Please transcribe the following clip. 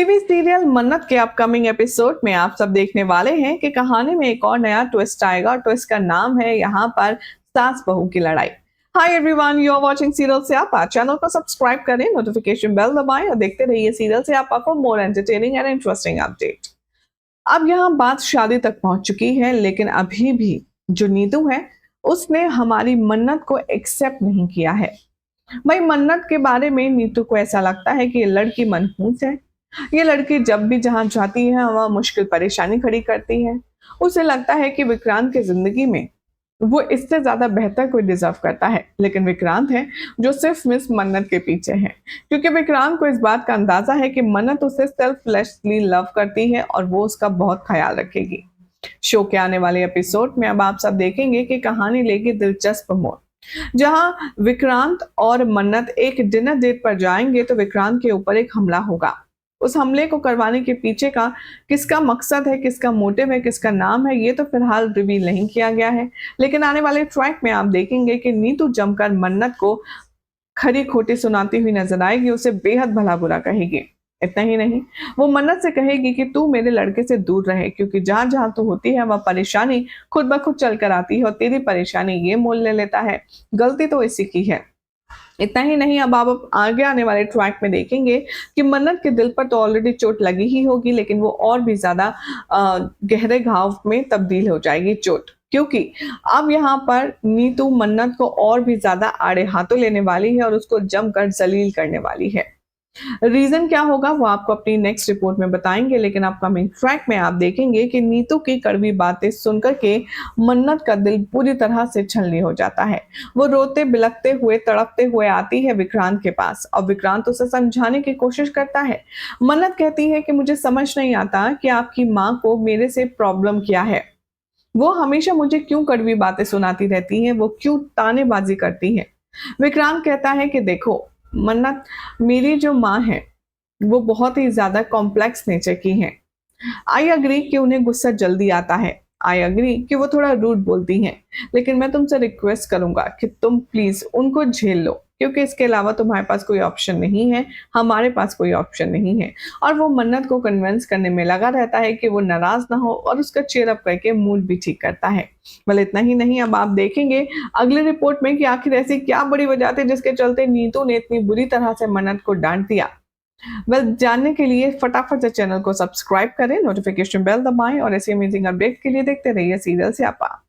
TV serial मन्नत के upcoming episode में आप सब देखने वाले हैं कि कहानी में एक और नया ट्विस्ट आएगा और ट्विस्ट का नाम है यहाँ पर सास बहू की लड़ाई। Hi everyone, you are watching serial से आप चैनल को सब्सक्राइब करें, नोटिफिकेशन बेल दबाएं और देखते रहिए सीरियल से आप for more entertaining and interesting update. अब यहाँ बात शादी तक पहुंच चुकी है, लेकिन अभी भी जो नीतू है उसने हमारी मन्नत को एक्सेप्ट नहीं किया है। भाई मन्नत के बारे में नीतू को ऐसा लगता है कि ये लड़की मनहूस है। ये लड़की जब भी जहां जाती है वह मुश्किल परेशानी खड़ी करती है। उसे लगता है कि विक्रांत की जिंदगी में वो इससे ज्यादा बेहतर कोई डिजर्व करता है, लेकिन विक्रांत है जो सिर्फ मिस मन्नत के पीछे है, क्योंकि विक्रांत को इस बात का अंदाजा है कि मन्नत उसे सेल्फलेसली लव करती है और वो उसका बहुत ख्याल रखेगी। शो के आने वाले एपिसोड में अब आप सब देखेंगे कि कहानी लेगी दिलचस्प मोड़। जहां विक्रांत और मन्नत एक डिनर डेट पर जाएंगे तो विक्रांत के ऊपर एक हमला होगा। उस हमले को करवाने के पीछे का किसका मकसद है, किसका मोटिव है, किसका नाम है, ये तो फिलहाल रिवील नहीं किया गया है। लेकिन आने वाले ट्रैक में आप देखेंगे कि नीतू जमकर मन्नत को खरी खोटी सुनाती हुई नजर आएगी, उसे बेहद भला बुरा कहेगी। इतना ही नहीं, वो मन्नत से कहेगी कि तू मेरे लड़के से दूर रहे, क्योंकि जहां जहां तू होती है वह परेशानी खुद ब खुद चल कर आती है और तेरी परेशानी ये मोल ले लेता है। गलती तो इसी की है। इतना ही नहीं, अब आप आगे आने वाले ट्रैक में देखेंगे कि मन्नत के दिल पर तो ऑलरेडी चोट लगी ही होगी, लेकिन वो और भी ज्यादा गहरे घाव में तब्दील हो जाएगी चोट, क्योंकि अब यहाँ पर नीतू मन्नत को और भी ज्यादा आड़े हाथों लेने वाली है और उसको जमकर जलील करने वाली है। रीजन क्या होगा वो आपको अपनी नेक्स्ट रिपोर्ट में बताएंगे, लेकिन अपकमिंग ट्रैक में आप देखेंगे कि नीतू की कड़वी बातें सुनकर के मन्नत का दिल पूरी तरह से छलनी हो जाता है। वो रोते बिलखते हुए तड़पते हुए आती है विक्रांत के पास और विक्रांत उसे समझाने की कोशिश करता है। मन्नत कहती है कि मुझे समझ नहीं आता कि आपकी माँ को मेरे से प्रॉब्लम क्या है। वो हमेशा मुझे क्यों कड़वी बातें सुनाती रहती है, वो क्यों तानेबाजी करती है। विक्रांत कहता है कि देखो मन्नत, मेरी जो माँ है वो बहुत ही ज्यादा कॉम्प्लेक्स नेचर की है। आई अग्री कि उन्हें गुस्सा जल्दी आता है, आई अग्री कि वो थोड़ा रूड बोलती हैं, लेकिन मैं तुमसे रिक्वेस्ट करूंगा कि तुम प्लीज उनको झेल लो, क्योंकि इसके अलावा तुम्हारे पास कोई ऑप्शन नहीं है, हमारे पास कोई ऑप्शन नहीं है। और वो मन्नत को कन्विंस करने में लगा रहता है कि वो नाराज ना हो और उसका चेयर अप करके मूड भी ठीक करता है। भले इतना ही नहीं, अब आप देखेंगे अगली रिपोर्ट में कि आखिर ऐसी क्या बड़ी वजह थी जिसके चलते नीतू ने इतनी बुरी तरह से मन्नत को डांट दिया। जानने के लिए फटाफट से चैनल को सब्सक्राइब करें, नोटिफिकेशन बेल दबाएं और ऐसी अमेजिंग अपडेट के लिए देखते रहिए सीरियल स्यापा।